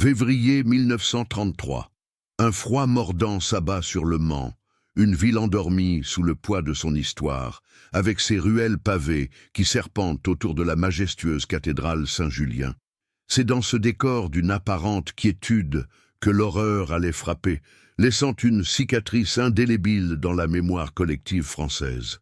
Février 1933. Un froid mordant s'abat sur le Mans, une ville endormie sous le poids de son histoire, avec ses ruelles pavées qui serpentent autour de la majestueuse cathédrale Saint-Julien. C'est dans ce décor d'une apparente quiétude que l'horreur allait frapper, laissant une cicatrice indélébile dans la mémoire collective française.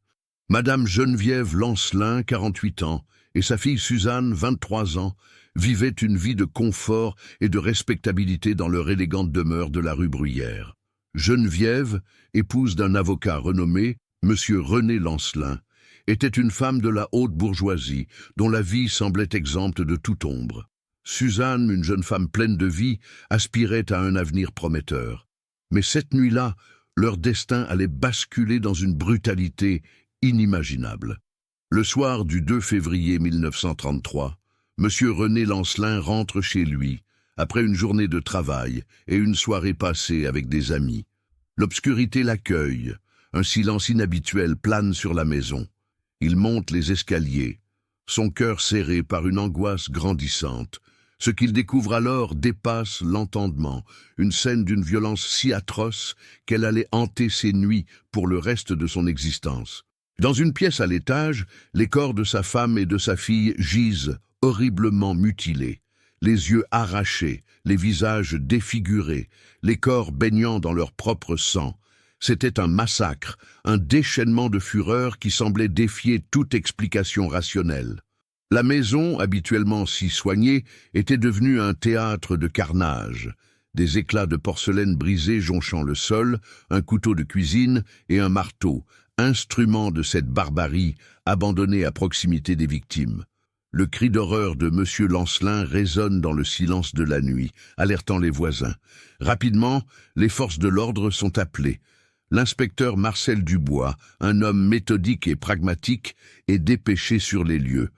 Madame Geneviève Lancelin, 48 ans, et sa fille Suzanne, 23 ans, vivaient une vie de confort et de respectabilité dans leur élégante demeure de la rue Bruyère. Geneviève, épouse d'un avocat renommé, Monsieur René Lancelin, était une femme de la haute bourgeoisie, dont la vie semblait exempte de toute ombre. Suzanne, une jeune femme pleine de vie, aspirait à un avenir prometteur. Mais cette nuit-là, leur destin allait basculer dans une brutalité inimaginable. Le soir du 2 février 1933, Monsieur René Lancelin rentre chez lui, après une journée de travail et une soirée passée avec des amis. L'obscurité l'accueille, un silence inhabituel plane sur la maison. Il monte les escaliers, son cœur serré par une angoisse grandissante. Ce qu'il découvre alors dépasse l'entendement, une scène d'une violence si atroce qu'elle allait hanter ses nuits pour le reste de son existence. Dans une pièce à l'étage, les corps de sa femme et de sa fille gisent, horriblement mutilés, les yeux arrachés, les visages défigurés, les corps baignant dans leur propre sang. C'était un massacre, un déchaînement de fureur qui semblait défier toute explication rationnelle. La maison, habituellement si soignée, était devenue un théâtre de carnage. Des éclats de porcelaine brisée jonchant le sol, un couteau de cuisine et un marteau, instruments de cette barbarie abandonnée à proximité des victimes. Le cri d'horreur de Monsieur Lancelin résonne dans le silence de la nuit, alertant les voisins. Rapidement, les forces de l'ordre sont appelées. L'inspecteur Marcel Dubois, un homme méthodique et pragmatique, est dépêché sur les lieux.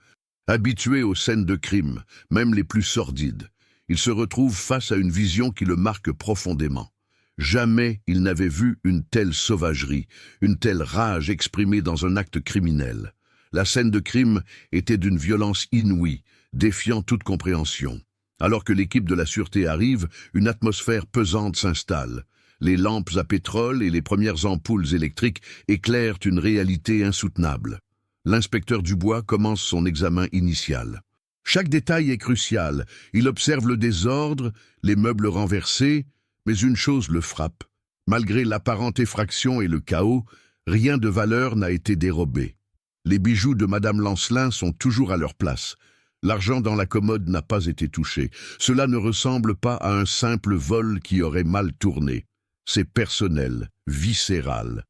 Habitué aux scènes de crime, même les plus sordides, il se retrouve face à une vision qui le marque profondément. Jamais il n'avait vu une telle sauvagerie, une telle rage exprimée dans un acte criminel. La scène de crime était d'une violence inouïe, défiant toute compréhension. Alors que l'équipe de la sûreté arrive, une atmosphère pesante s'installe. Les lampes à pétrole et les premières ampoules électriques éclairent une réalité insoutenable. L'inspecteur Dubois commence son examen initial. Chaque détail est crucial. Il observe le désordre, les meubles renversés, mais une chose le frappe. Malgré l'apparente effraction et le chaos, rien de valeur n'a été dérobé. Les bijoux de Madame Lancelin sont toujours à leur place. L'argent dans la commode n'a pas été touché. Cela ne ressemble pas à un simple vol qui aurait mal tourné. C'est personnel, viscéral.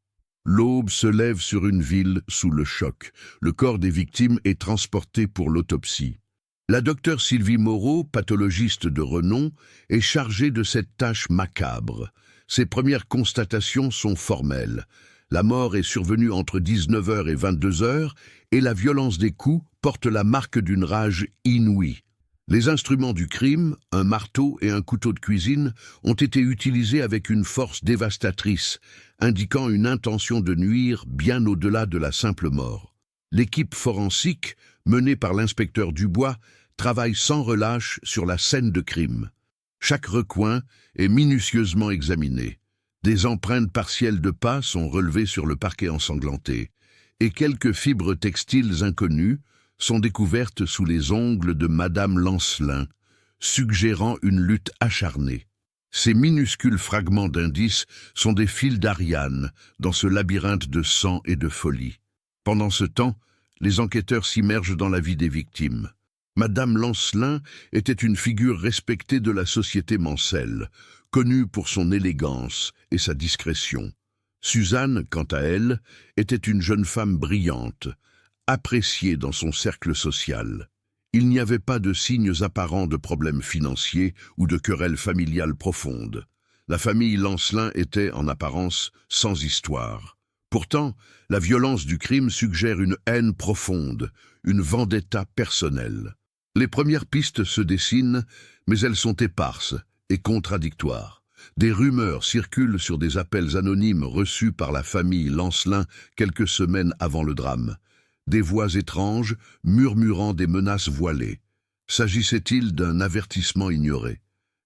L'aube se lève sur une ville sous le choc. Le corps des victimes est transporté pour l'autopsie. La docteure Sylvie Moreau, pathologiste de renom, est chargée de cette tâche macabre. Ses premières constatations sont formelles. La mort est survenue entre 19h et 22h et la violence des coups porte la marque d'une rage inouïe. Les instruments du crime, un marteau et un couteau de cuisine, ont été utilisés avec une force dévastatrice, indiquant une intention de nuire bien au-delà de la simple mort. L'équipe forensique, menée par l'inspecteur Dubois, travaille sans relâche sur la scène de crime. Chaque recoin est minutieusement examiné. Des empreintes partielles de pas sont relevées sur le parquet ensanglanté, et quelques fibres textiles inconnues sont découvertes sous les ongles de Madame Lancelin, suggérant une lutte acharnée. Ces minuscules fragments d'indices sont des fils d'Ariane dans ce labyrinthe de sang et de folie. Pendant ce temps, les enquêteurs s'immergent dans la vie des victimes. Madame Lancelin était une figure respectée de la société mancelle, connue pour son élégance et sa discrétion. Suzanne, quant à elle, était une jeune femme brillante, appréciée dans son cercle social. Il n'y avait pas de signes apparents de problèmes financiers ou de querelles familiales profondes. La famille Lancelin était, en apparence, sans histoire. Pourtant, la violence du crime suggère une haine profonde, une vendetta personnelle. Les premières pistes se dessinent, mais elles sont éparses et contradictoires. Des rumeurs circulent sur des appels anonymes reçus par la famille Lancelin quelques semaines avant le drame. Des voix étranges murmurant des menaces voilées. S'agissait-il d'un avertissement ignoré?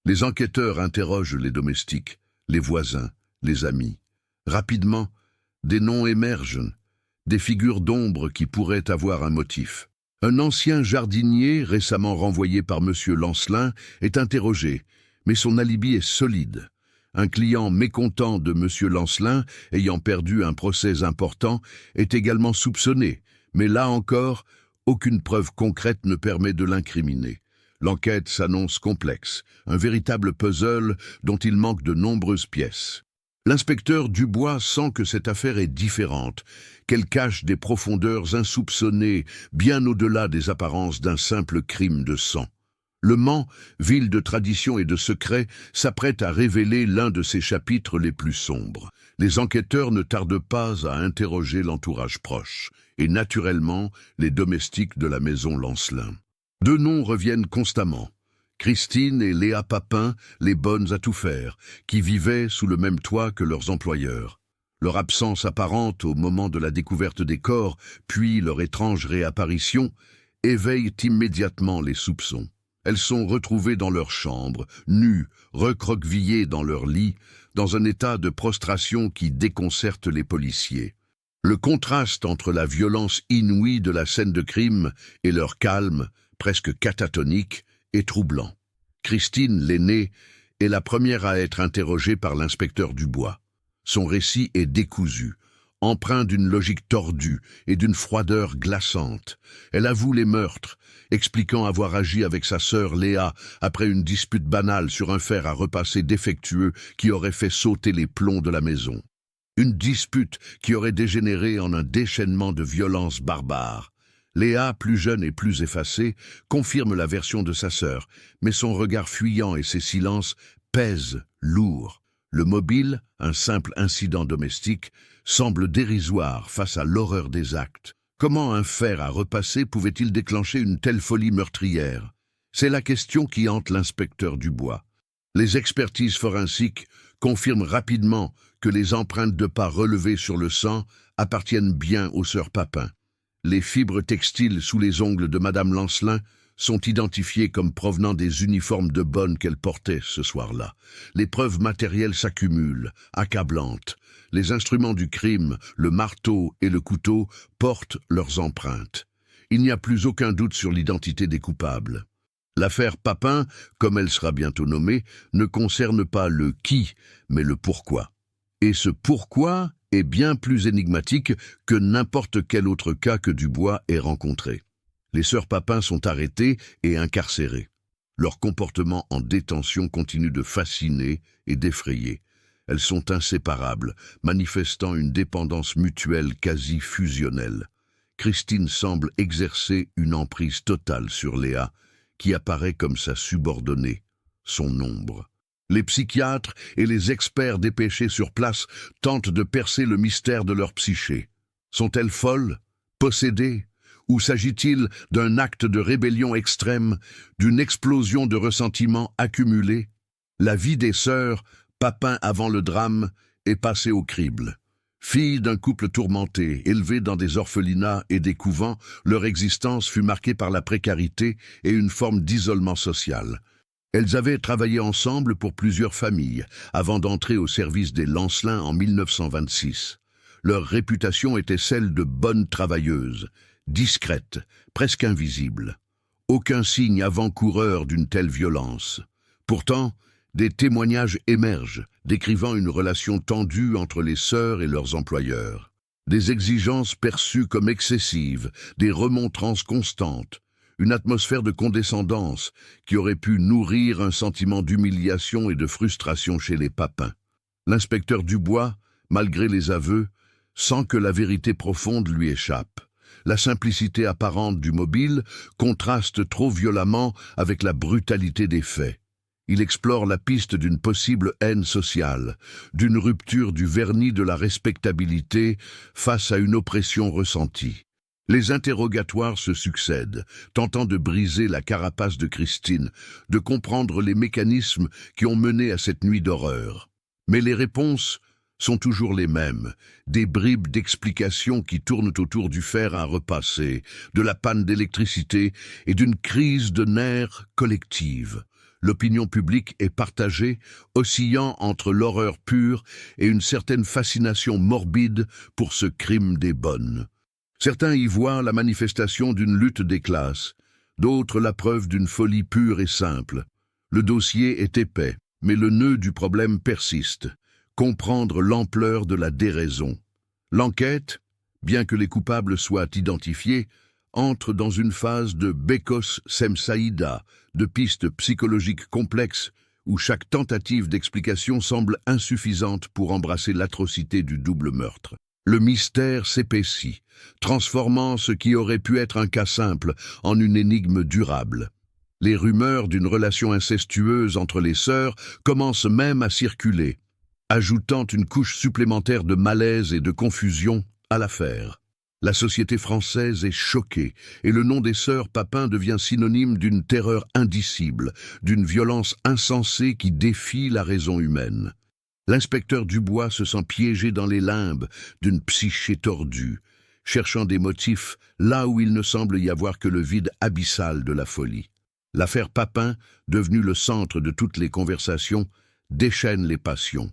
Les enquêteurs interrogent les domestiques, les voisins, les amis. Rapidement, des noms émergent, des figures d'ombre qui pourraient avoir un motif. Un ancien jardinier, récemment renvoyé par M. Lancelin, est interrogé, mais son alibi est solide. Un client mécontent de M. Lancelin, ayant perdu un procès important, est également soupçonné, mais là encore, aucune preuve concrète ne permet de l'incriminer. L'enquête s'annonce complexe, un véritable puzzle dont il manque de nombreuses pièces. L'inspecteur Dubois sent que cette affaire est différente, qu'elle cache des profondeurs insoupçonnées, bien au-delà des apparences d'un simple crime de sang. Le Mans, ville de tradition et de secrets, s'apprête à révéler l'un de ses chapitres les plus sombres. Les enquêteurs ne tardent pas à interroger l'entourage proche, et naturellement les domestiques de la maison Lancelin. Deux noms reviennent constamment. Christine et Léa Papin, les bonnes à tout faire, qui vivaient sous le même toit que leurs employeurs. Leur absence apparente au moment de la découverte des corps, puis leur étrange réapparition, éveillent immédiatement les soupçons. Elles sont retrouvées dans leur chambre, nues, recroquevillées dans leur lit, dans un état de prostration qui déconcerte les policiers. Le contraste entre la violence inouïe de la scène de crime et leur calme, presque catatonique, est troublant. Christine, l'aînée, est la première à être interrogée par l'inspecteur Dubois. Son récit est décousu, empreint d'une logique tordue et d'une froideur glaçante. Elle avoue les meurtres, expliquant avoir agi avec sa sœur Léa après une dispute banale sur un fer à repasser défectueux qui aurait fait sauter les plombs de la maison. Une dispute qui aurait dégénéré en un déchaînement de violences barbares. Léa, plus jeune et plus effacée, confirme la version de sa sœur, mais son regard fuyant et ses silences pèsent lourd. Le mobile, un simple incident domestique, semble dérisoire face à l'horreur des actes. Comment un fer à repasser pouvait-il déclencher une telle folie meurtrière? C'est la question qui hante l'inspecteur Dubois. Les expertises forensiques confirment rapidement que les empreintes de pas relevées sur le sang appartiennent bien aux sœurs Papin. Les fibres textiles sous les ongles de Madame Lancelin sont identifiées comme provenant des uniformes de bonne qu'elle portait ce soir-là. Les preuves matérielles s'accumulent, accablantes. Les instruments du crime, le marteau et le couteau, portent leurs empreintes. Il n'y a plus aucun doute sur l'identité des coupables. L'affaire Papin, comme elle sera bientôt nommée, ne concerne pas le qui, mais le pourquoi. Et ce pourquoi est bien plus énigmatique que n'importe quel autre cas que Dubois ait rencontré. Les sœurs Papin sont arrêtées et incarcérées. Leur comportement en détention continue de fasciner et d'effrayer. Elles sont inséparables, manifestant une dépendance mutuelle quasi fusionnelle. Christine semble exercer une emprise totale sur Léa, qui apparaît comme sa subordonnée, son ombre. Les psychiatres et les experts dépêchés sur place tentent de percer le mystère de leur psyché. Sont-elles folles, possédées, ou s'agit-il d'un acte de rébellion extrême, d'une explosion de ressentiments accumulés? La vie des sœurs, Papin avant le drame, est passée au crible. Filles d'un couple tourmenté, élevées dans des orphelinats et des couvents, leur existence fut marquée par la précarité et une forme d'isolement social. Elles avaient travaillé ensemble pour plusieurs familles, avant d'entrer au service des Lancelin en 1926. Leur réputation était celle de bonnes travailleuses, discrètes, presque invisibles. Aucun signe avant-coureur d'une telle violence. Pourtant, des témoignages émergent, décrivant une relation tendue entre les sœurs et leurs employeurs. Des exigences perçues comme excessives, des remontrances constantes, une atmosphère de condescendance qui aurait pu nourrir un sentiment d'humiliation et de frustration chez les Papins. L'inspecteur Dubois, malgré les aveux, sent que la vérité profonde lui échappe. La simplicité apparente du mobile contraste trop violemment avec la brutalité des faits. Il explore la piste d'une possible haine sociale, d'une rupture du vernis de la respectabilité face à une oppression ressentie. Les interrogatoires se succèdent, tentant de briser la carapace de Christine, de comprendre les mécanismes qui ont mené à cette nuit d'horreur. Mais les réponses sont toujours les mêmes, des bribes d'explications qui tournent autour du fer à repasser, de la panne d'électricité et d'une crise de nerfs collective. L'opinion publique est partagée, oscillant entre l'horreur pure et une certaine fascination morbide pour ce crime des bonnes. Certains y voient la manifestation d'une lutte des classes, d'autres la preuve d'une folie pure et simple. Le dossier est épais, mais le nœud du problème persiste. Comprendre l'ampleur de la déraison. L'enquête, bien que les coupables soient identifiés, entre dans une phase de Bekos Semsaïda, de pistes psychologiques complexes où chaque tentative d'explication semble insuffisante pour embrasser l'atrocité du double meurtre. Le mystère s'épaissit, transformant ce qui aurait pu être un cas simple en une énigme durable. Les rumeurs d'une relation incestueuse entre les sœurs commencent même à circuler, ajoutant une couche supplémentaire de malaise et de confusion à l'affaire. La société française est choquée et le nom des sœurs Papin devient synonyme d'une terreur indicible, d'une violence insensée qui défie la raison humaine. L'inspecteur Dubois se sent piégé dans les limbes d'une psyché tordue, cherchant des motifs là où il ne semble y avoir que le vide abyssal de la folie. L'affaire Papin, devenue le centre de toutes les conversations, déchaîne les passions.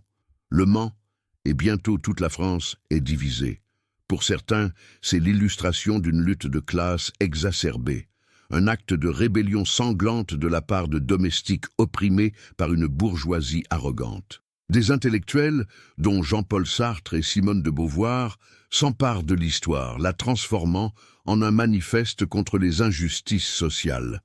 Le Mans, et bientôt toute la France, est divisée. Pour certains, c'est l'illustration d'une lutte de classe exacerbée, un acte de rébellion sanglante de la part de domestiques opprimés par une bourgeoisie arrogante. Des intellectuels, dont Jean-Paul Sartre et Simone de Beauvoir, s'emparent de l'histoire, la transformant en un manifeste contre les injustices sociales.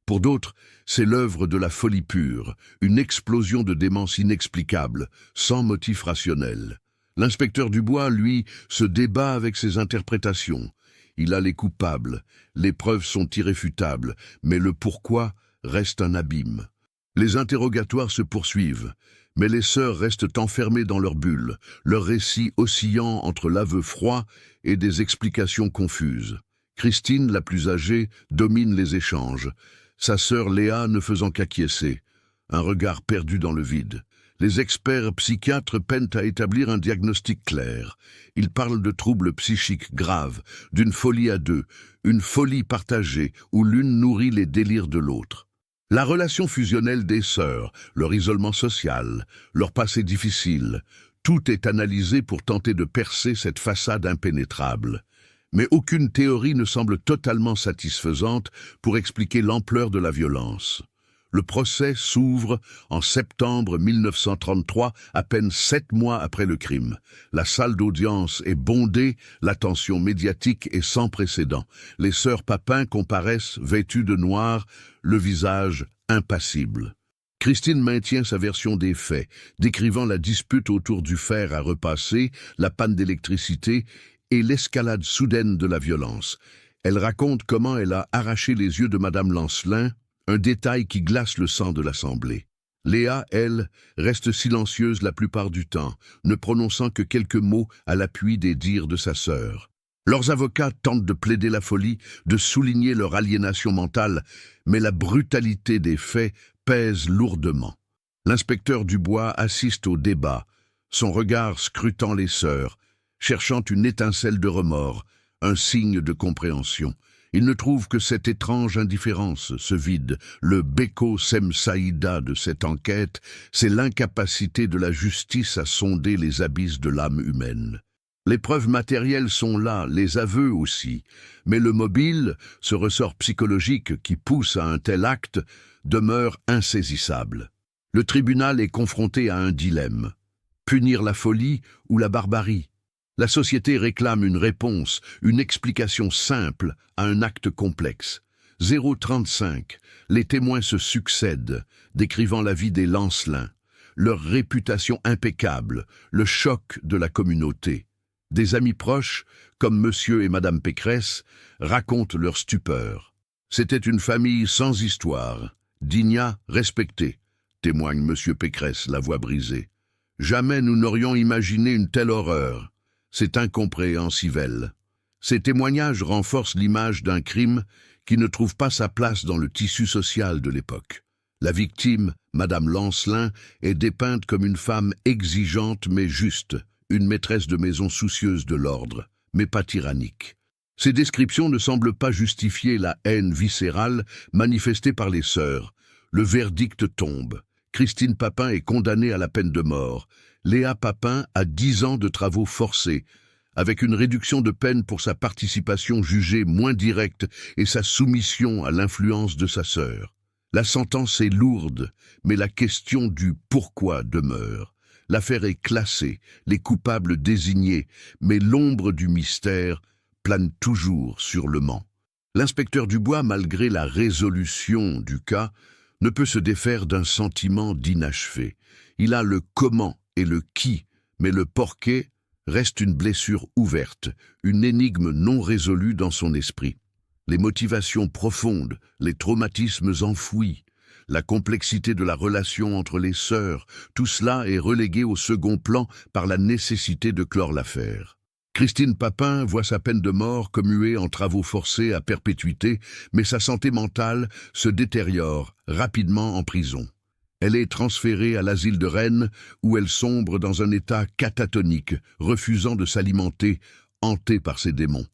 Pour d'autres, c'est l'œuvre de la folie pure, une explosion de démence inexplicable, sans motif rationnel. L'inspecteur Dubois, lui, se débat avec ses interprétations. Il a les coupables, les preuves sont irréfutables, mais le pourquoi reste un abîme. Les interrogatoires se poursuivent, mais les sœurs restent enfermées dans leur bulle, leur récit oscillant entre l'aveu froid et des explications confuses. Christine, la plus âgée, domine les échanges, sa sœur Léa ne faisant qu'acquiescer, un regard perdu dans le vide. Les experts psychiatres peinent à établir un diagnostic clair. Ils parlent de troubles psychiques graves, d'une folie à deux, une folie partagée où l'une nourrit les délires de l'autre. La relation fusionnelle des sœurs, leur isolement social, leur passé difficile, tout est analysé pour tenter de percer cette façade impénétrable. Mais aucune théorie ne semble totalement satisfaisante pour expliquer l'ampleur de la violence. Le procès s'ouvre en septembre 1933, à peine 7 mois après le crime. La salle d'audience est bondée, l'attention médiatique est sans précédent. Les sœurs Papin comparaissent vêtues de noir, le visage impassible. Christine maintient sa version des faits, décrivant la dispute autour du fer à repasser, la panne d'électricité et l'escalade soudaine de la violence. Elle raconte comment elle a arraché les yeux de Madame Lancelin, un détail qui glace le sang de l'Assemblée. Léa, elle, reste silencieuse la plupart du temps, ne prononçant que quelques mots à l'appui des dires de sa sœur. Leurs avocats tentent de plaider la folie, de souligner leur aliénation mentale, mais la brutalité des faits pèse lourdement. L'inspecteur Dubois assiste au débat, son regard scrutant les sœurs, cherchant une étincelle de remords, un signe de compréhension. Il ne trouve que cette étrange indifférence, ce vide, le Beko Semsaïda de cette enquête, c'est l'incapacité de la justice à sonder les abysses de l'âme humaine. Les preuves matérielles sont là, les aveux aussi, mais le mobile, ce ressort psychologique qui pousse à un tel acte, demeure insaisissable. Le tribunal est confronté à un dilemme. Punir la folie ou la barbarie? La société réclame une réponse, une explication simple à un acte complexe. 035, les témoins se succèdent, décrivant la vie des Lancelin, leur réputation impeccable, le choc de la communauté. Des amis proches, comme Monsieur et Madame Pécresse, racontent leur stupeur. C'était une famille sans histoire, dignat respecté, témoigne Monsieur Pécresse, la voix brisée. Jamais nous n'aurions imaginé une telle horreur. C'est incompréhensible. Ces témoignages renforcent l'image d'un crime qui ne trouve pas sa place dans le tissu social de l'époque. La victime, Madame Lancelin, est dépeinte comme une femme exigeante mais juste, une maîtresse de maison soucieuse de l'ordre, mais pas tyrannique. Ces descriptions ne semblent pas justifier la haine viscérale manifestée par les sœurs, Le verdict tombe. Christine Papin est condamnée à la peine de mort. Léa Papin a 10 ans de travaux forcés, avec une réduction de peine pour sa participation jugée moins directe et sa soumission à l'influence de sa sœur. La sentence est lourde, mais la question du pourquoi demeure. L'affaire est classée, les coupables désignés, mais l'ombre du mystère plane toujours sur le Mans. L'inspecteur Dubois, malgré la résolution du cas, ne peut se défaire d'un sentiment d'inachevé. Il a le comment et le qui, mais le pourquoi reste une blessure ouverte, une énigme non résolue dans son esprit. Les motivations profondes, les traumatismes enfouis, la complexité de la relation entre les sœurs, tout cela est relégué au second plan par la nécessité de clore l'affaire. Christine Papin voit sa peine de mort commuée en travaux forcés à perpétuité, mais sa santé mentale se détériore rapidement en prison. Elle est transférée à l'asile de Rennes, où elle sombre dans un état catatonique, refusant de s'alimenter, hantée par ses démons.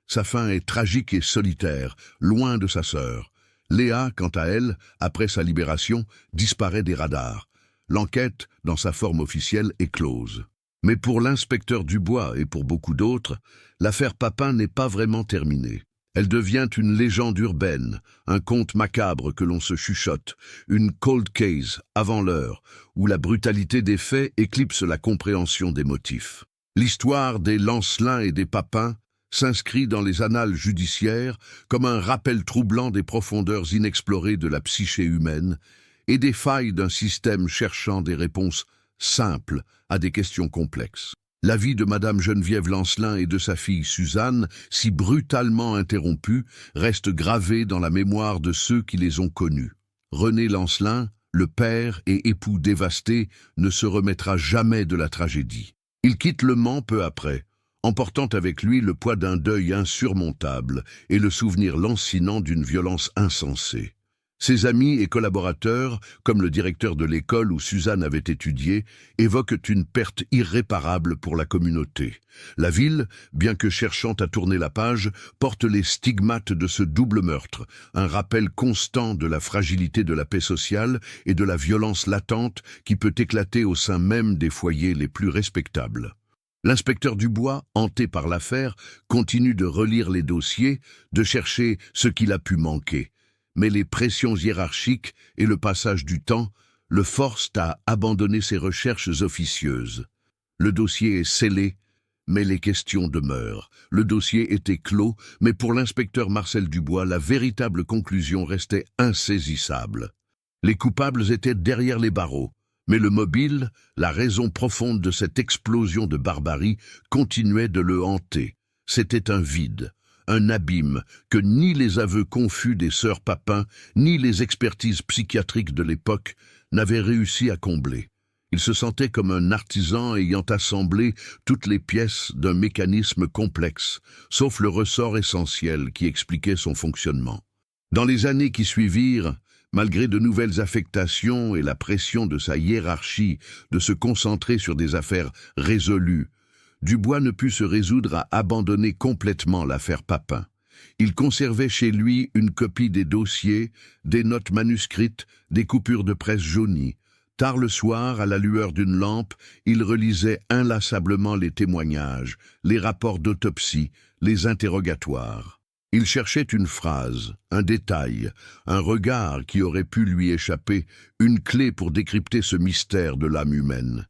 Sa fin est tragique et solitaire, loin de sa sœur. Léa, quant à elle, après sa libération, disparaît des radars. L'enquête, dans sa forme officielle, est close. Mais pour l'inspecteur Dubois et pour beaucoup d'autres, l'affaire Papin n'est pas vraiment terminée. Elle devient une légende urbaine, un conte macabre que l'on se chuchote, une cold case avant l'heure, où la brutalité des faits éclipse la compréhension des motifs. L'histoire des Lancelin et des Papin s'inscrit dans les annales judiciaires comme un rappel troublant des profondeurs inexplorées de la psyché humaine et des failles d'un système cherchant des réponses simples à des questions complexes. La vie de Madame Geneviève Lancelin et de sa fille Suzanne, si brutalement interrompue, reste gravée dans la mémoire de ceux qui les ont connus. René Lancelin, le père et époux dévasté, ne se remettra jamais de la tragédie. Il quitte le Mans peu après, emportant avec lui le poids d'un deuil insurmontable et le souvenir lancinant d'une violence insensée. Ses amis et collaborateurs, comme le directeur de l'école où Suzanne avait étudié, évoquent une perte irréparable pour la communauté. La ville, bien que cherchant à tourner la page, porte les stigmates de ce double meurtre, un rappel constant de la fragilité de la paix sociale et de la violence latente qui peut éclater au sein même des foyers les plus respectables. L'inspecteur Dubois, hanté par l'affaire, continue de relire les dossiers, de chercher ce qu'il a pu manquer. Mais les pressions hiérarchiques et le passage du temps le forcent à abandonner ses recherches officieuses. Le dossier est scellé, mais les questions demeurent. Le dossier était clos, mais pour l'inspecteur Marcel Dubois, la véritable conclusion restait insaisissable. Les coupables étaient derrière les barreaux, mais le mobile, la raison profonde de cette explosion de barbarie, continuait de le hanter. C'était un vide. Un abîme que ni les aveux confus des sœurs Papin, ni les expertises psychiatriques de l'époque n'avaient réussi à combler. Il se sentait comme un artisan ayant assemblé toutes les pièces d'un mécanisme complexe, sauf le ressort essentiel qui expliquait son fonctionnement. Dans les années qui suivirent, malgré de nouvelles affectations et la pression de sa hiérarchie de se concentrer sur des affaires résolues, Dubois ne put se résoudre à abandonner complètement l'affaire Papin. Il conservait chez lui une copie des dossiers, des notes manuscrites, des coupures de presse jaunies. Tard le soir, à la lueur d'une lampe, il relisait inlassablement les témoignages, les rapports d'autopsie, les interrogatoires. Il cherchait une phrase, un détail, un regard qui aurait pu lui échapper, une clé pour décrypter ce mystère de l'âme humaine.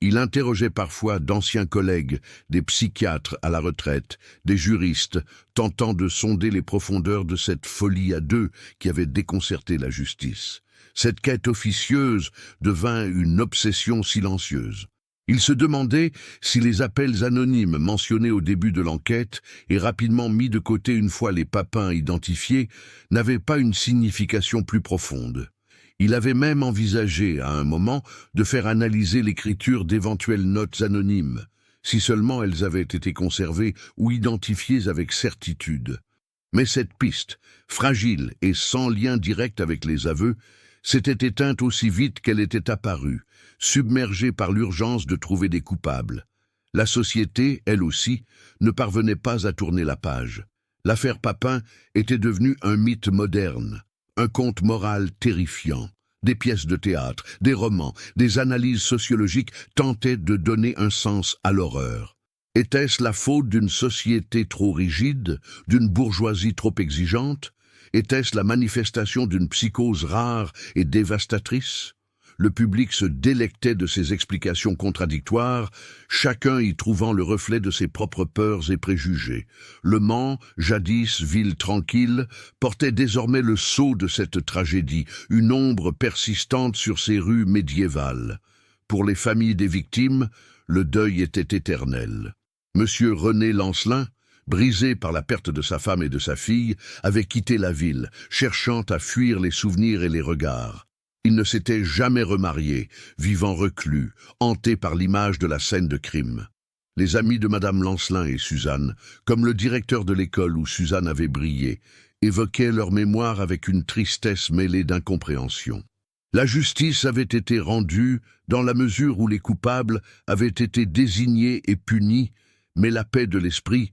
Il interrogeait parfois d'anciens collègues, des psychiatres à la retraite, des juristes, tentant de sonder les profondeurs de cette folie à deux qui avait déconcerté la justice. Cette quête officieuse devint une obsession silencieuse. Il se demandait si les appels anonymes mentionnés au début de l'enquête et rapidement mis de côté une fois les Papins identifiés n'avaient pas une signification plus profonde. Il avait même envisagé, à un moment, de faire analyser l'écriture d'éventuelles notes anonymes, si seulement elles avaient été conservées ou identifiées avec certitude. Mais cette piste, fragile et sans lien direct avec les aveux, s'était éteinte aussi vite qu'elle était apparue, submergée par l'urgence de trouver des coupables. La société, elle aussi, ne parvenait pas à tourner la page. L'affaire Papin était devenue un mythe moderne, Un conte moral terrifiant. Des pièces de théâtre, des romans, des analyses sociologiques tentaient de donner un sens à l'horreur. Était-ce la faute d'une société trop rigide, d'une bourgeoisie trop exigeante? Était-ce la manifestation d'une psychose rare et dévastatrice? Le public se délectait de ces explications contradictoires, chacun y trouvant le reflet de ses propres peurs et préjugés. Le Mans, jadis ville tranquille, portait désormais le sceau de cette tragédie, une ombre persistante sur ses rues médiévales. Pour les familles des victimes, le deuil était éternel. Monsieur René Lancelin, brisé par la perte de sa femme et de sa fille, avait quitté la ville, cherchant à fuir les souvenirs et les regards. Il ne s'était jamais remarié, vivant reclus, hanté par l'image de la scène de crime. Les amis de Madame Lancelin et Suzanne, comme le directeur de l'école où Suzanne avait brillé, évoquaient leur mémoire avec une tristesse mêlée d'incompréhension. La justice avait été rendue dans la mesure où les coupables avaient été désignés et punis, mais la paix de l'esprit,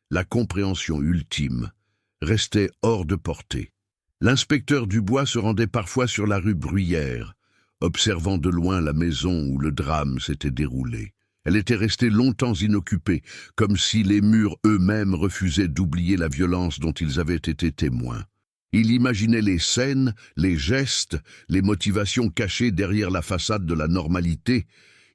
la compréhension ultime, restait hors de portée. L'inspecteur Dubois se rendait parfois sur la rue Bruyère, observant de loin la maison où le drame s'était déroulé. Elle était restée longtemps inoccupée, comme si les murs eux-mêmes refusaient d'oublier la violence dont ils avaient été témoins. Il imaginait les scènes, les gestes, les motivations cachées derrière la façade de la normalité.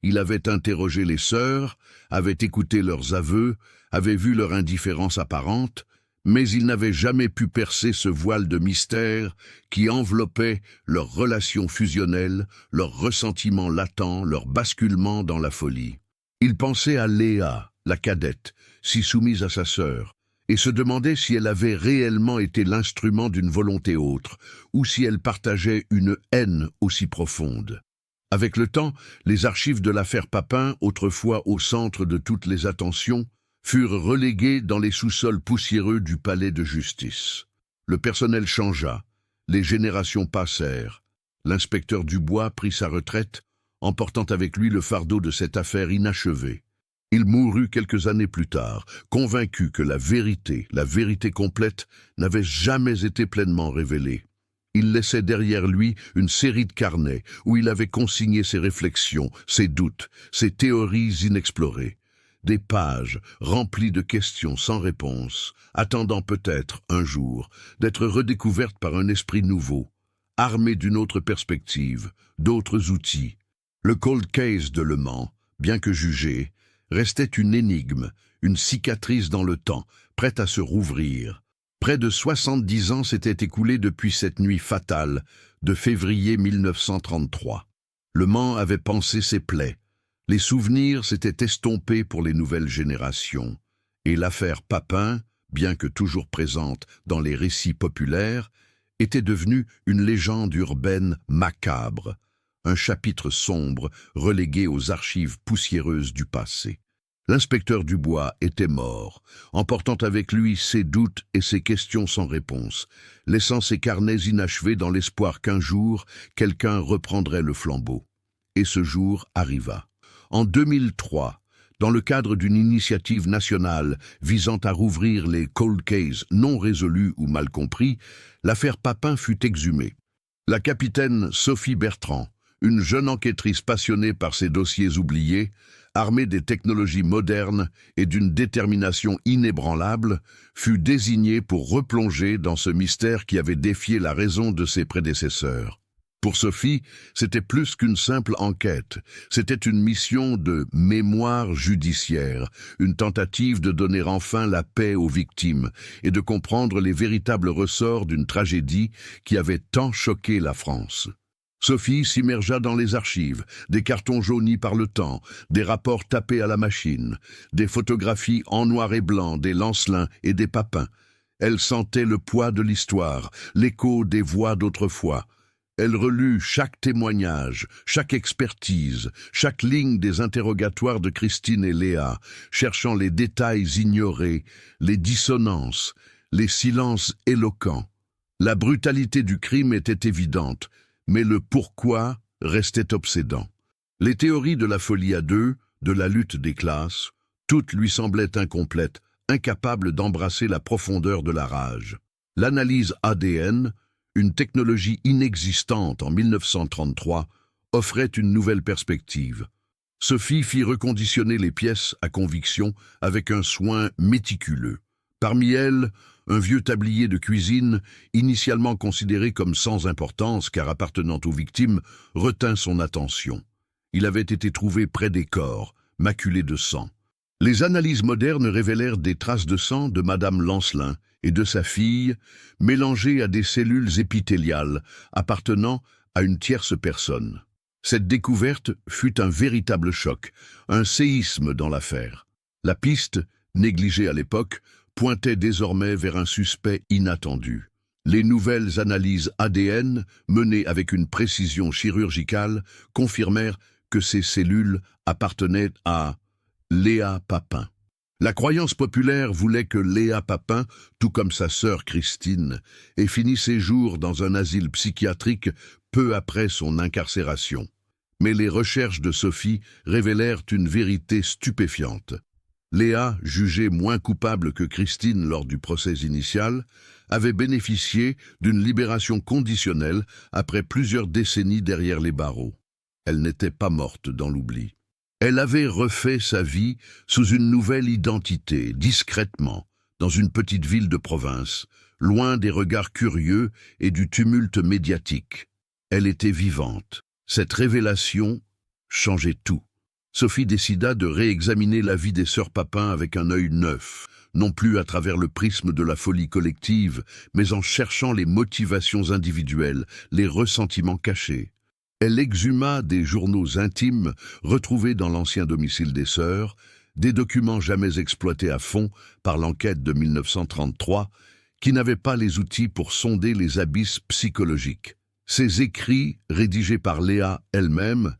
Il avait interrogé les sœurs, avait écouté leurs aveux, avait vu leur indifférence apparente, mais il n'avait jamais pu percer ce voile de mystère qui enveloppait leurs relations fusionnelles, leurs ressentiments latents, leur basculement dans la folie. Il pensait à Léa, la cadette, si soumise à sa sœur, et se demandait si elle avait réellement été l'instrument d'une volonté autre, ou si elle partageait une haine aussi profonde. Avec le temps, les archives de l'affaire Papin, autrefois au centre de toutes les attentions, furent relégués dans les sous-sols poussiéreux du palais de justice. Le personnel changea, les générations passèrent. L'inspecteur Dubois prit sa retraite, emportant avec lui le fardeau de cette affaire inachevée. Il mourut quelques années plus tard, convaincu que la vérité complète, n'avait jamais été pleinement révélée. Il laissait derrière lui une série de carnets où il avait consigné ses réflexions, ses doutes, ses théories inexplorées. Des pages remplies de questions sans réponse, attendant peut-être, un jour, d'être redécouvertes par un esprit nouveau, armé d'une autre perspective, d'autres outils. Le cold case de Le Mans, bien que jugé, restait une énigme, une cicatrice dans le temps, prête à se rouvrir. Près de 70 ans s'étaient écoulés depuis cette nuit fatale de février 1933. Le Mans avait pansé ses plaies. Les souvenirs s'étaient estompés pour les nouvelles générations, et l'affaire Papin, bien que toujours présente dans les récits populaires, était devenue une légende urbaine macabre, un chapitre sombre relégué aux archives poussiéreuses du passé. L'inspecteur Dubois était mort, emportant avec lui ses doutes et ses questions sans réponse, laissant ses carnets inachevés dans l'espoir qu'un jour, quelqu'un reprendrait le flambeau. Et ce jour arriva. En 2003, dans le cadre d'une initiative nationale visant à rouvrir les cold cases non résolus ou mal compris, l'affaire Papin fut exhumée. La capitaine Sophie Bertrand, une jeune enquêtrice passionnée par ces dossiers oubliés, armée des technologies modernes et d'une détermination inébranlable, fut désignée pour replonger dans ce mystère qui avait défié la raison de ses prédécesseurs. Pour Sophie, c'était plus qu'une simple enquête, c'était une mission de mémoire judiciaire, une tentative de donner enfin la paix aux victimes et de comprendre les véritables ressorts d'une tragédie qui avait tant choqué la France. Sophie s'immergea dans les archives, des cartons jaunis par le temps, des rapports tapés à la machine, des photographies en noir et blanc des Lancelin et des Papin. Elle sentait le poids de l'histoire, l'écho des voix d'autrefois. Elle relut chaque témoignage, chaque expertise, chaque ligne des interrogatoires de Christine et Léa, cherchant les détails ignorés, les dissonances, les silences éloquents. La brutalité du crime était évidente, mais le pourquoi restait obsédant. Les théories de la folie à deux, de la lutte des classes, toutes lui semblaient incomplètes, incapables d'embrasser la profondeur de la rage. L'analyse ADN, Une technologie inexistante en 1933 offrait une nouvelle perspective. Sophie fit reconditionner les pièces à conviction avec un soin méticuleux. Parmi elles, un vieux tablier de cuisine, initialement considéré comme sans importance car appartenant aux victimes, retint son attention. Il avait été trouvé près des corps, maculé de sang. Les analyses modernes révélèrent des traces de sang de Madame Lancelin et de sa fille, mélangées à des cellules épithéliales appartenant à une tierce personne. Cette découverte fut un véritable choc, un séisme dans l'affaire. La piste, négligée à l'époque, pointait désormais vers un suspect inattendu. Les nouvelles analyses ADN, menées avec une précision chirurgicale, confirmèrent que ces cellules appartenaient à Léa Papin. La croyance populaire voulait que Léa Papin, tout comme sa sœur Christine, ait fini ses jours dans un asile psychiatrique peu après son incarcération. Mais les recherches de Sophie révélèrent une vérité stupéfiante. Léa, jugée moins coupable que Christine lors du procès initial, avait bénéficié d'une libération conditionnelle après plusieurs décennies derrière les barreaux. Elle n'était pas morte dans l'oubli. Elle avait refait sa vie sous une nouvelle identité, discrètement, dans une petite ville de province, loin des regards curieux et du tumulte médiatique. Elle était vivante. Cette révélation changeait tout. Sophie décida de réexaminer la vie des sœurs Papin avec un œil neuf, non plus à travers le prisme de la folie collective, mais en cherchant les motivations individuelles, les ressentiments cachés. Elle exhuma des journaux intimes retrouvés dans l'ancien domicile des sœurs, des documents jamais exploités à fond par l'enquête de 1933, qui n'avaient pas les outils pour sonder les abysses psychologiques. Ces écrits, rédigés par Léa elle-même,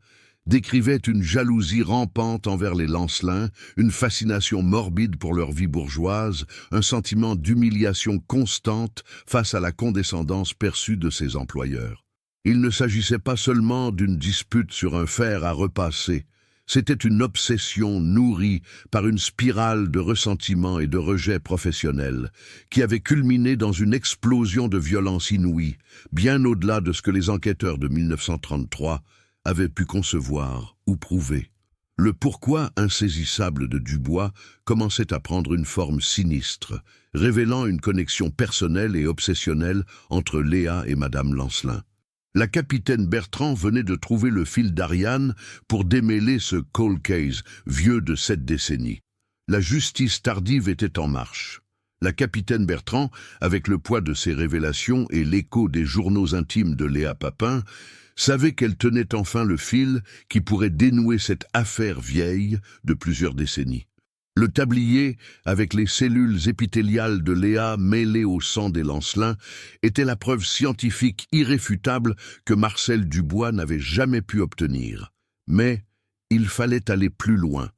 décrivaient une jalousie rampante envers les Lancelin, une fascination morbide pour leur vie bourgeoise, un sentiment d'humiliation constante face à la condescendance perçue de ses employeurs. Il ne s'agissait pas seulement d'une dispute sur un fer à repasser, c'était une obsession nourrie par une spirale de ressentiment et de rejet professionnel qui avait culminé dans une explosion de violence inouïe, bien au-delà de ce que les enquêteurs de 1933 avaient pu concevoir ou prouver. Le pourquoi insaisissable de Dubois commençait à prendre une forme sinistre, révélant une connexion personnelle et obsessionnelle entre Léa et Madame Lancelin. La capitaine Bertrand venait de trouver le fil d'Ariane pour démêler ce cold case, vieux de 7 décennies. La justice tardive était en marche. La capitaine Bertrand, avec le poids de ses révélations et l'écho des journaux intimes de Léa Papin, savait qu'elle tenait enfin le fil qui pourrait dénouer cette affaire vieille de plusieurs décennies. Le tablier, avec les cellules épithéliales de Léa mêlées au sang des Lancelin, était la preuve scientifique irréfutable que Marcel Dubois n'avait jamais pu obtenir. Mais il fallait aller plus loin,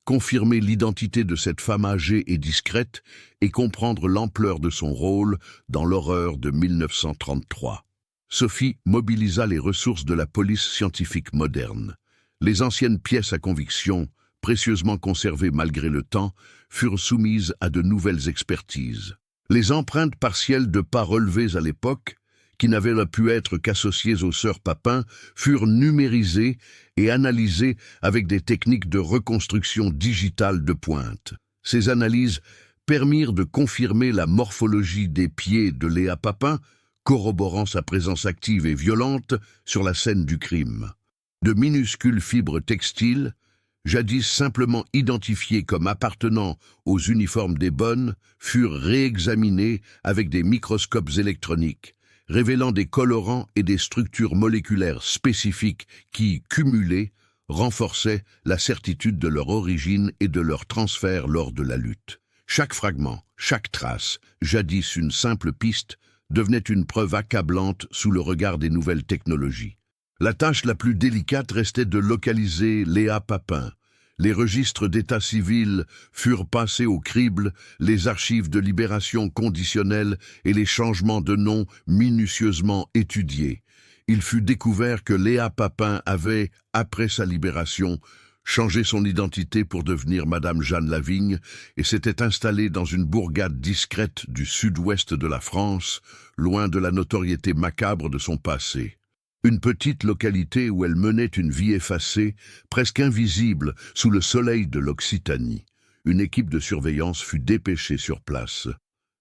confirmer l'identité de cette femme âgée et discrète et comprendre l'ampleur de son rôle dans l'horreur de 1933. Sophie mobilisa les ressources de la police scientifique moderne. Les anciennes pièces à conviction, précieusement conservées malgré le temps, furent soumises à de nouvelles expertises. Les empreintes partielles de pas relevées à l'époque, qui n'avaient pu être qu'associées aux sœurs Papin, furent numérisées et analysées avec des techniques de reconstruction digitale de pointe. Ces analyses permirent de confirmer la morphologie des pieds de Léa Papin, corroborant sa présence active et violente sur la scène du crime. De minuscules fibres textiles, jadis simplement identifiées comme appartenant aux uniformes des bonnes, furent réexaminées avec des microscopes électroniques, révélant des colorants et des structures moléculaires spécifiques qui, cumulées, renforçaient la certitude de leur origine et de leur transfert lors de la lutte. Chaque fragment, chaque trace, jadis une simple piste, devenait une preuve accablante sous le regard des nouvelles technologies. La tâche la plus délicate restait de localiser Léa Papin. Les registres d'état civil furent passés au crible, les archives de libération conditionnelles et les changements de nom minutieusement étudiés. Il fut découvert que Léa Papin avait, après sa libération, changé son identité pour devenir Madame Jeanne Lavigne et s'était installée dans une bourgade discrète du sud-ouest de la France, loin de la notoriété macabre de son passé. Une petite localité où elle menait une vie effacée, presque invisible, sous le soleil de l'Occitanie. Une équipe de surveillance fut dépêchée sur place.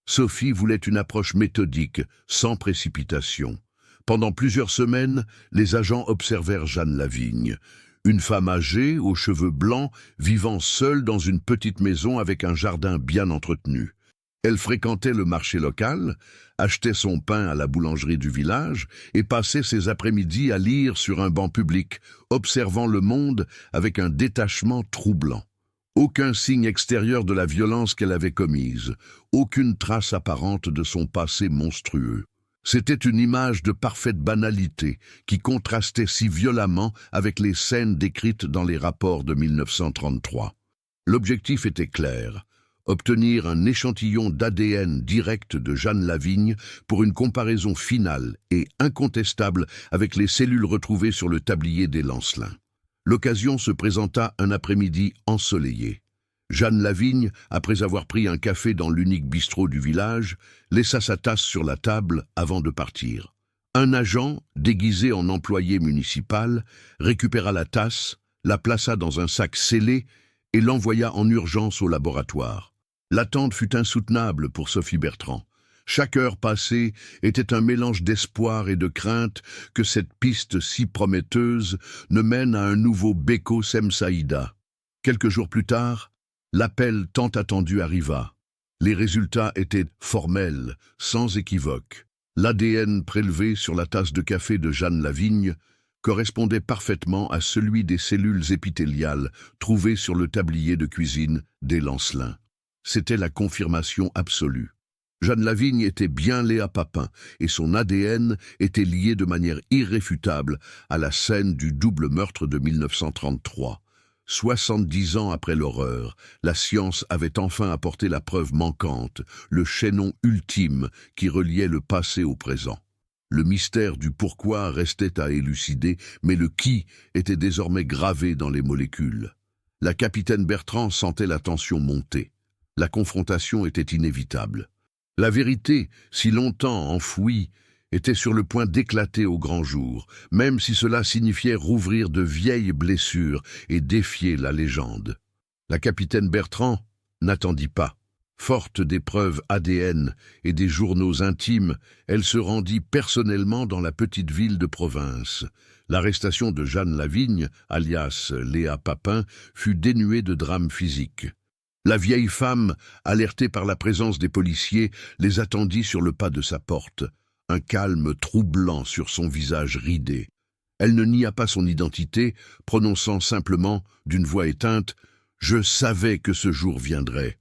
Sophie voulait une approche méthodique, sans précipitation. Pendant plusieurs semaines, les agents observèrent Jeanne Lavigne. Une femme âgée, aux cheveux blancs, vivant seule dans une petite maison avec un jardin bien entretenu. Elle fréquentait le marché local, achetait son pain à la boulangerie du village et passait ses après-midi à lire sur un banc public, observant le monde avec un détachement troublant. Aucun signe extérieur de la violence qu'elle avait commise, aucune trace apparente de son passé monstrueux. C'était une image de parfaite banalité qui contrastait si violemment avec les scènes décrites dans les rapports de 1933. L'objectif était clair, obtenir un échantillon d'ADN direct de Jeanne Lavigne pour une comparaison finale et incontestable avec les cellules retrouvées sur le tablier des Lancelins. L'occasion se présenta un après-midi ensoleillé. Jeanne Lavigne, après avoir pris un café dans l'unique bistrot du village, laissa sa tasse sur la table avant de partir. Un agent, déguisé en employé municipal, récupéra la tasse, la plaça dans un sac scellé et l'envoya en urgence au laboratoire. L'attente fut insoutenable pour Sophie Bertrand. Chaque heure passée était un mélange d'espoir et de crainte que cette piste si prometteuse ne mène à un nouveau Beko Semsaïda. Quelques jours plus tard, l'appel tant attendu arriva. Les résultats étaient formels, sans équivoque. L'ADN prélevé sur la tasse de café de Jeanne Lavigne correspondait parfaitement à celui des cellules épithéliales trouvées sur le tablier de cuisine des Lancelins. C'était la confirmation absolue. Jeanne Lavigne était bien Léa Papin et son ADN était lié de manière irréfutable à la scène du double meurtre de 1933. 70 ans après l'horreur, la science avait enfin apporté la preuve manquante, le chaînon ultime qui reliait le passé au présent. Le mystère du pourquoi restait à élucider, mais le qui était désormais gravé dans les molécules. La capitaine Bertrand sentait la tension monter. La confrontation était inévitable. La vérité, si longtemps enfouie, était sur le point d'éclater au grand jour, même si cela signifiait rouvrir de vieilles blessures et défier la légende. La capitaine Bertrand n'attendit pas. Forte des preuves ADN et des journaux intimes, elle se rendit personnellement dans la petite ville de province. L'arrestation de Jeanne Lavigne, alias Léa Papin, fut dénuée de drame physique. La vieille femme, alertée par la présence des policiers, les attendit sur le pas de sa porte. Un calme troublant sur son visage ridé. Elle ne nia pas son identité, prononçant simplement, d'une voix éteinte, « Je savais que ce jour viendrait ».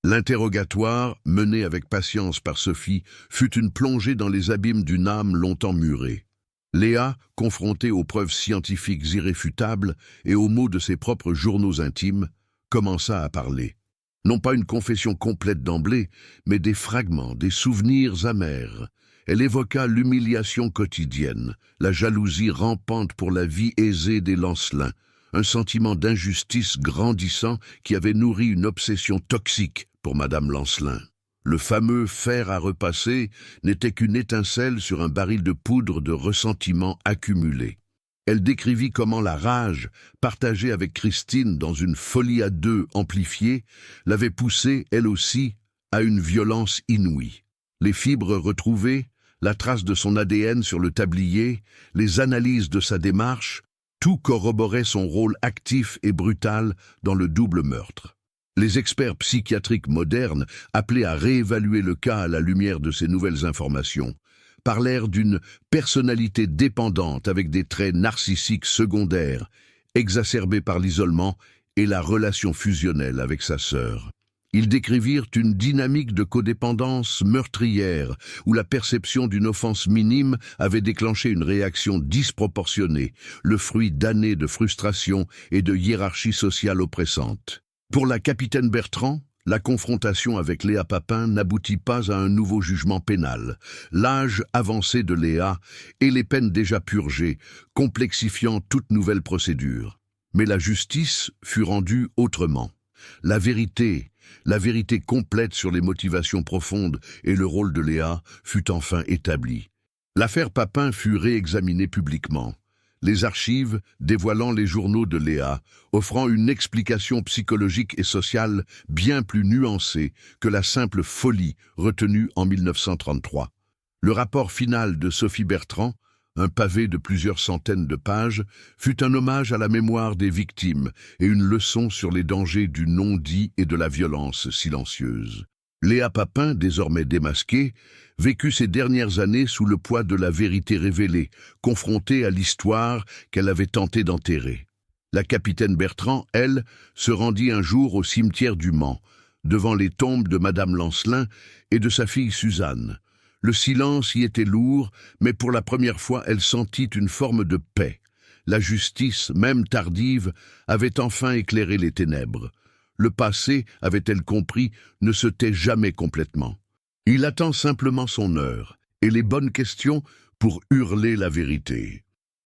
L'interrogatoire, mené avec patience par Sophie, fut une plongée dans les abîmes d'une âme longtemps murée. Léa, confrontée aux preuves scientifiques irréfutables et aux mots de ses propres journaux intimes, commença à parler. Non pas une confession complète d'emblée, mais des fragments, des souvenirs amers. Elle évoqua l'humiliation quotidienne, la jalousie rampante pour la vie aisée des Lancelins, un sentiment d'injustice grandissant qui avait nourri une obsession toxique pour Madame Lancelin. Le fameux fer à repasser n'était qu'une étincelle sur un baril de poudre de ressentiment accumulé. Elle décrivit comment la rage, partagée avec Christine dans une folie à deux amplifiée, l'avait poussée, elle aussi, à une violence inouïe. Les fibres retrouvées, la trace de son ADN sur le tablier, les analyses de sa démarche, tout corroborait son rôle actif et brutal dans le double meurtre. Les experts psychiatriques modernes, appelés à réévaluer le cas à la lumière de ces nouvelles informations, parlèrent d'une personnalité dépendante avec des traits narcissiques secondaires, exacerbés par l'isolement et la relation fusionnelle avec sa sœur. Ils décrivirent une dynamique de codépendance meurtrière où la perception d'une offense minime avait déclenché une réaction disproportionnée, le fruit d'années de frustration et de hiérarchie sociale oppressante. Pour la capitaine Bertrand, la confrontation avec Léa Papin n'aboutit pas à un nouveau jugement pénal. L'âge avancé de Léa et les peines déjà purgées, complexifiant toute nouvelle procédure. Mais la justice fut rendue autrement. La vérité complète sur les motivations profondes et le rôle de Léa fut enfin établie. L'affaire Papin fut réexaminée publiquement. Les archives dévoilant les journaux de Léa, offrant une explication psychologique et sociale bien plus nuancée que la simple folie retenue en 1933. Le rapport final de Sophie Bertrand, un pavé de plusieurs centaines de pages, fut un hommage à la mémoire des victimes et une leçon sur les dangers du non-dit et de la violence silencieuse. Léa Papin, désormais démasquée, vécut ces dernières années sous le poids de la vérité révélée, confrontée à l'histoire qu'elle avait tenté d'enterrer. La capitaine Bertrand, elle, se rendit un jour au cimetière du Mans, devant les tombes de Madame Lancelin et de sa fille Suzanne. Le silence y était lourd, mais pour la première fois elle sentit une forme de paix. La justice, même tardive, avait enfin éclairé les ténèbres. Le passé, avait-elle compris, ne se tait jamais complètement. Il attend simplement son heure, et les bonnes questions pour hurler la vérité.